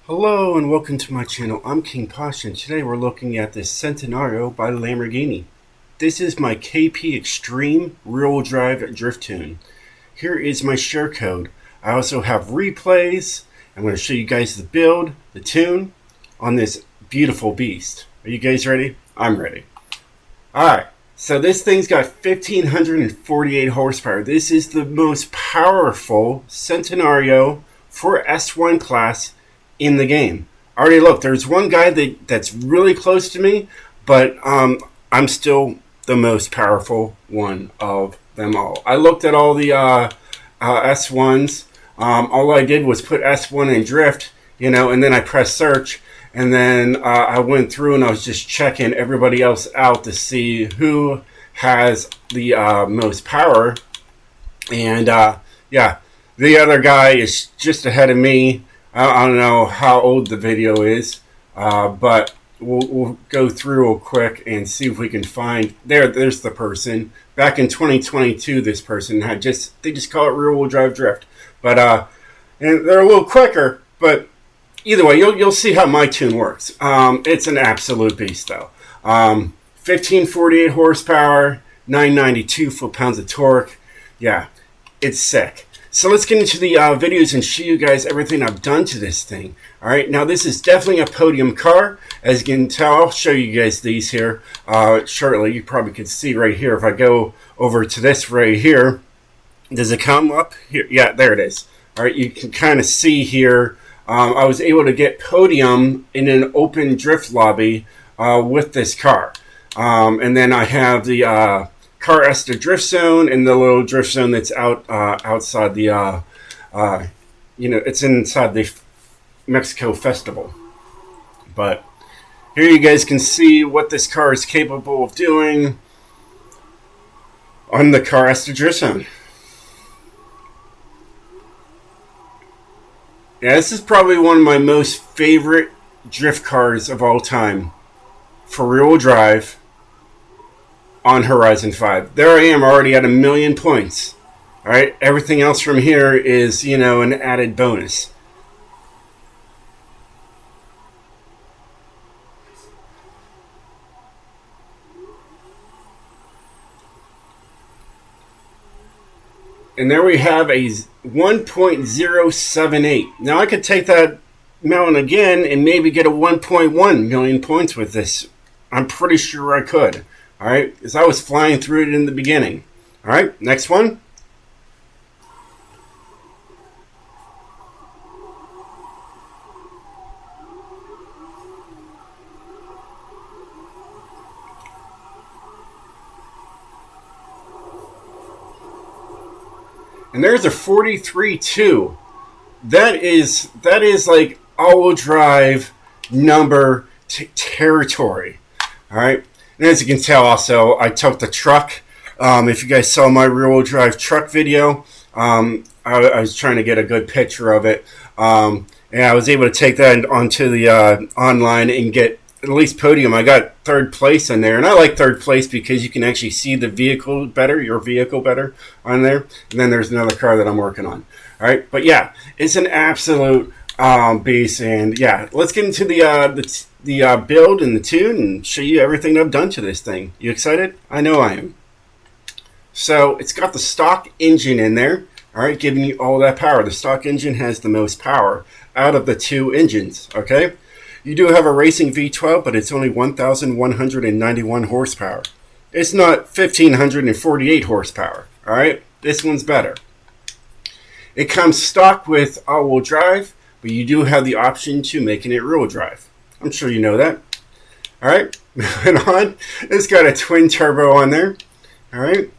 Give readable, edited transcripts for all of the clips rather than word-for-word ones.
Hello and welcome to my channel. I'm King POSH and today we're looking at this Centenario by Lamborghini. This is my KP Extreme rear-wheel drive drift tune. Here is my share code. I also have replays. I'm going to show you guys the build, the tune on this beautiful beast. Are you guys ready? I'm ready. Alright, so this thing's got 1,548 horsepower. This is the most powerful Centenario for S1 class in the game. I already looked. There's one guy that's really close to me, but I'm still the most powerful one of them all. I looked at all the S1s. All I did was put S1 in drift, and then I pressed search, and then I went through and I was just checking everybody else out to see who has the most power. And yeah, the other guy is just ahead of me. I don't know how old the video is, but we'll go through real quick and see if we can find. There's the person. Back in 2022, this person they just call it rear-wheel drive drift. But and they're a little quicker, but either way, you'll see how my tune works. It's an absolute beast, though. 1,548 horsepower, 992 foot-pounds of torque. Yeah, it's sick. So let's get into the videos and show you guys everything I've done to this thing. All right, now this is definitely a podium car. As you can tell, I'll show you guys these here shortly. You probably could see right here. If I go over to this right here, does it come up here? Yeah, there it is. All right, you can kind of see here. I was able to get podium in an open drift lobby with this car. And then I have the car Esta drift zone and the little drift zone that's outside the it's inside the Mexico festival. But here you guys can see what this car is capable of doing on the car Esta drift zone. Yeah, this is probably one of my most favorite drift cars of all time for rear-wheel drive on Horizon 5. There I am already at 1,000,000 points. All right, everything else from here is, an added bonus. And there we have a 1.078. Now I could take that mountain again and maybe get a 1.1 million points with this. I'm pretty sure I could. All right, because I was flying through it in the beginning. All right, next one. And there's a 43.2. That is like all-wheel drive number territory. All right. And as you can tell, also, I took the truck. If you guys saw my rear-wheel drive truck video, I was trying to get a good picture of it. And I was able to take that onto the online and get at least podium. I got third place in there. And I like third place because you can actually see the vehicle better, your vehicle better on there. And then there's another car that I'm working on. All right. But, yeah, it's an absolute beast. And, yeah, let's get into the build and the tune and show you everything I've done to this thing. You excited? I know I am. So it's got the stock engine in there, all right, giving you all that power. The stock engine has the most power out of the two engines, okay? You do have a racing V12, but it's only 1,191 horsepower. It's not 1,548 horsepower, all right? This one's better. It comes stock with all-wheel drive, but you do have the option to making it rear-wheel drive. I'm sure you know that. All right, moving on. It's got a twin turbo on there. All right,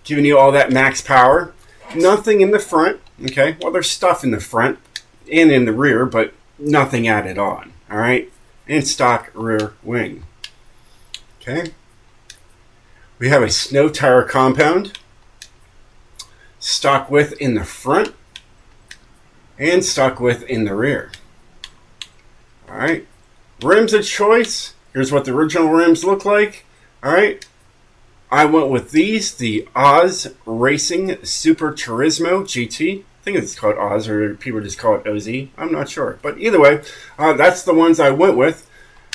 giving you all that max power. Nothing in the front. Okay, well, there's stuff in the front and in the rear, but nothing added on. All right, and stock rear wing. Okay, we have a snow tire compound. Stock width in the front and stock width in the rear. All right, rims of choice. Here's what the original rims look like. All right, I went with these, the Oz Racing Super Turismo GT. I think it's called Oz, or people just call it OZ. I'm not sure. But either way, that's the ones I went with.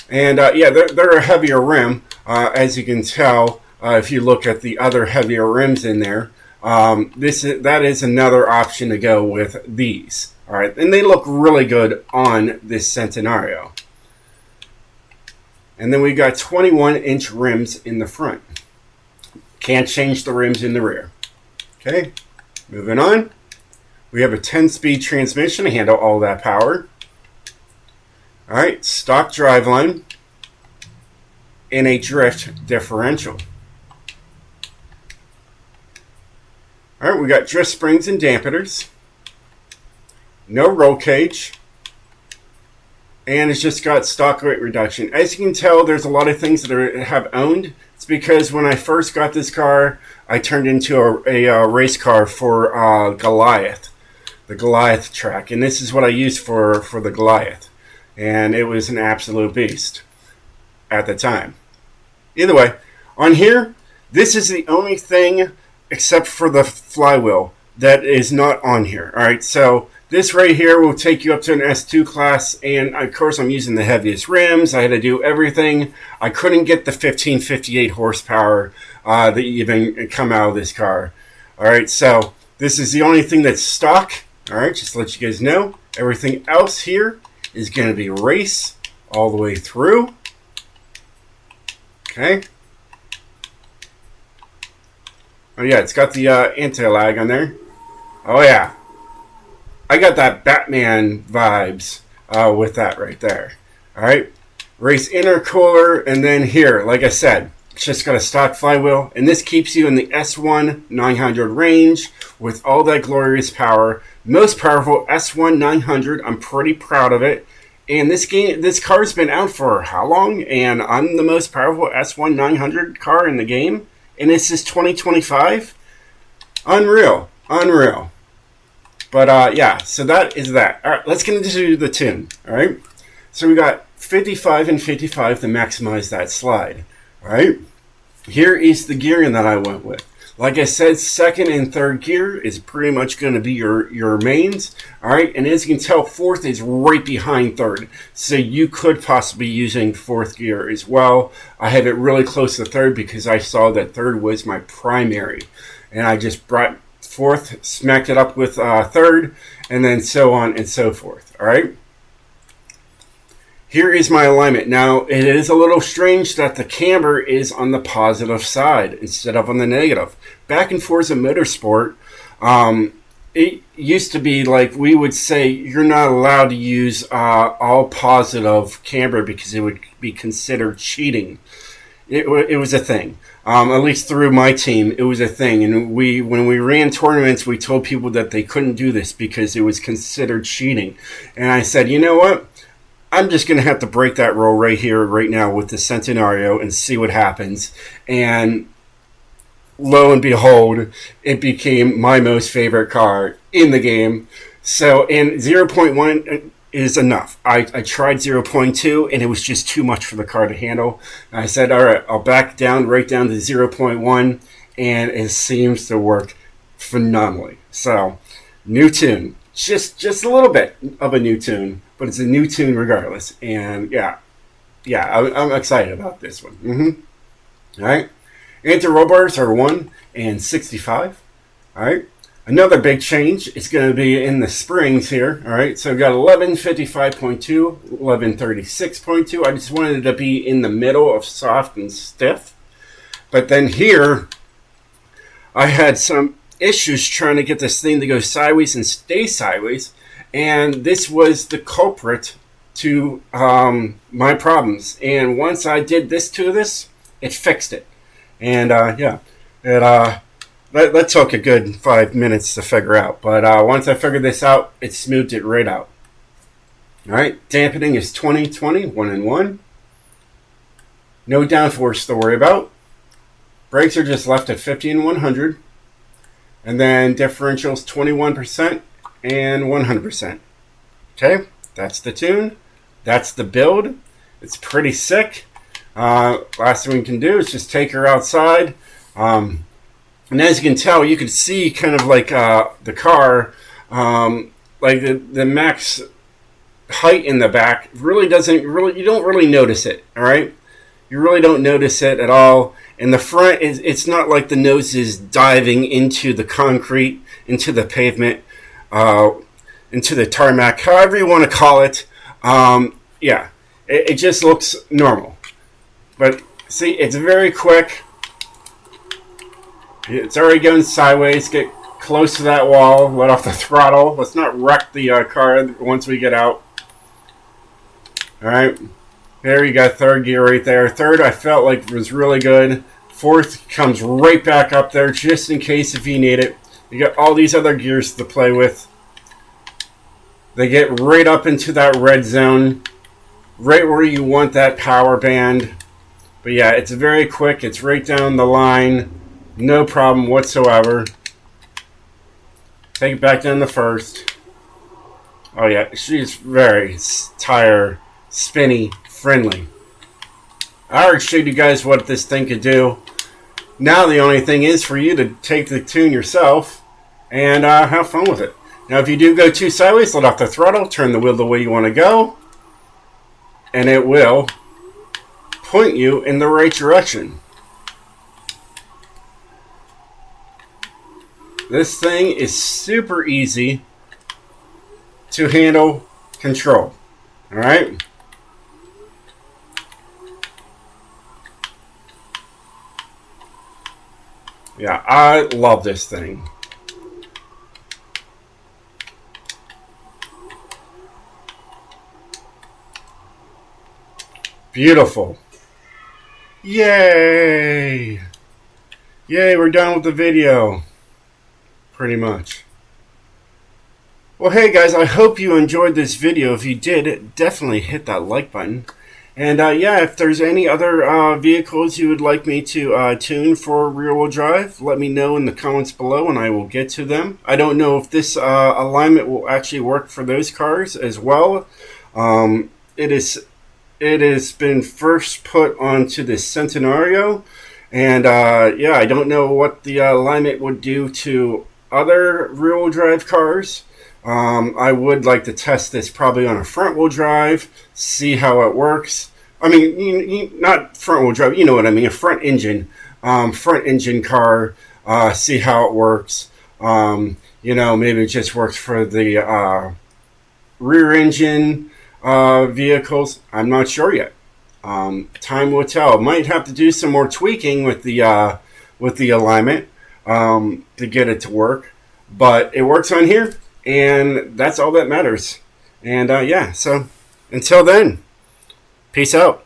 And yeah, they're a heavier rim, as you can tell if you look at the other heavier rims in there. That is another option to go with these. All right, and they look really good on this Centenario. And then we got 21-inch rims in the front. Can't change the rims in the rear. Okay, moving on. We have a 10-speed transmission to handle all that power. All right, stock driveline and a drift differential. All right, we got drift springs and dampeners. No roll cage. And it's just got stock weight reduction. As you can tell, there's a lot of things that have owned. It's because when I first got this car, I turned into a race car for Goliath, the Goliath track. And this is what I used for the Goliath. And it was an absolute beast at the time. Either way, on here, this is the only thing except for the flywheel that is not on here. All right, so this right here will take you up to an S2 class, and of course I'm using the heaviest rims. I had to do everything. I couldn't get the 1558 horsepower that even come out of this car. All right, so this is the only thing that's stock. All right, just to let you guys know. Everything else here is going to be race all the way through. Okay. Oh yeah, it's got the anti-lag on there. Oh yeah. I got that Batman vibes with that right there. Alright. Race intercooler, and then here, like I said, it's just got a stock flywheel, and this keeps you in the S1 900 range with all that glorious power. Most powerful S1 900. I'm pretty proud of it. And this car's been out for how long? And I'm the most powerful S1 900 car in the game. And this is 2025. Unreal. But yeah, so that is that. All right, let's get into the tune. All right. So we got 55 and 55 to maximize that slide. All right. Here is the gearing that I went with. Like I said, second and third gear is pretty much going to be your mains. All right, and as you can tell, fourth is right behind third. So you could possibly be using fourth gear as well. I have it really close to third because I saw that third was my primary. And I just brought fourth, smacked it up with third, and then so on and so forth. All right. Here is my alignment. Now, it is a little strange that the camber is on the positive side instead of on the negative. Back in Forza Motorsport, it used to be like we would say you're not allowed to use all positive camber because it would be considered cheating. It was a thing. At least through my team, it was a thing. And when we ran tournaments, we told people that they couldn't do this because it was considered cheating. And I said, you know what? I'm just going to have to break that rule right here, right now with the Centenario and see what happens. And lo and behold, it became my most favorite car in the game. So, and 0.1 is enough. I tried 0.2 and it was just too much for the car to handle. And I said, all right, I'll back down right down to 0.1, and it seems to work phenomenally. So, new tune. Just a little bit of a new tune, but it's a new tune regardless. And yeah, I'm excited about this one. All right. Anti-roll bars are 1 and 65. All right. Another big change is going to be in the springs here. All right. So we've got 1155.2, 1136.2. I just wanted it to be in the middle of soft and stiff. But then here, I had some issues trying to get this thing to go sideways and stay sideways, and this was the culprit to my problems. And once I did this to this, it fixed it. And yeah, that took a good 5 minutes to figure out, but once I figured this out, it smoothed it right out. All right, dampening is 20/20, 1 and 1. No downforce to worry about. Brakes are just left at 50 and 100. And then differentials 21% and 100%. Okay, that's the tune. That's the build. It's pretty sick. Last thing we can do is just take her outside. And as you can tell, you can see kind of like the car Like the max height in the back really doesn't really, you don't really notice it. All right, you really don't notice it at all. In the front, it's not like the nose is diving into the concrete, into the pavement, uh, into the tarmac, however you want to call it. Yeah, it just looks normal. But see, it's very quick. It's already going sideways. Get close to that wall. Let off the throttle. Let's not wreck the car once we get out. All right. There you got third gear right there. Third, I felt like was really good. Fourth comes right back up there just in case if you need it. You got all these other gears to play with. They get right up into that red zone, right where you want that power band. But yeah, it's very quick. It's right down the line. No problem whatsoever. Take it back down to first. Oh yeah, she's very tire spinny friendly. I already showed you guys what this thing could do. Now the only thing is for you to take the tune yourself and have fun with it. Now if you do go too sideways, let off the throttle, turn the wheel the way you want to go, and it will point you in the right direction. This thing is super easy to handle, control. All right. Yeah, I love this thing. Beautiful. Yay! Yay, we're done with the video. Pretty much. Well, hey guys, I hope you enjoyed this video. If you did, definitely hit that like button. And yeah, if there's any other vehicles you would like me to tune for rear-wheel drive, let me know in the comments below and I will get to them. I don't know if this alignment will actually work for those cars as well. It has been first put onto the Centenario, and yeah, I don't know what the alignment would do to other rear-wheel drive cars. I would like to test this probably on a front-wheel drive, see how it works. I mean, not front-wheel drive, you know what I mean, a front engine car, see how it works. You know, maybe it just works for the rear engine vehicles. I'm not sure yet. Time will tell. Might have to do some more tweaking with the alignment to get it to work, but it works on here, and that's all that matters. And yeah, so until then, peace out.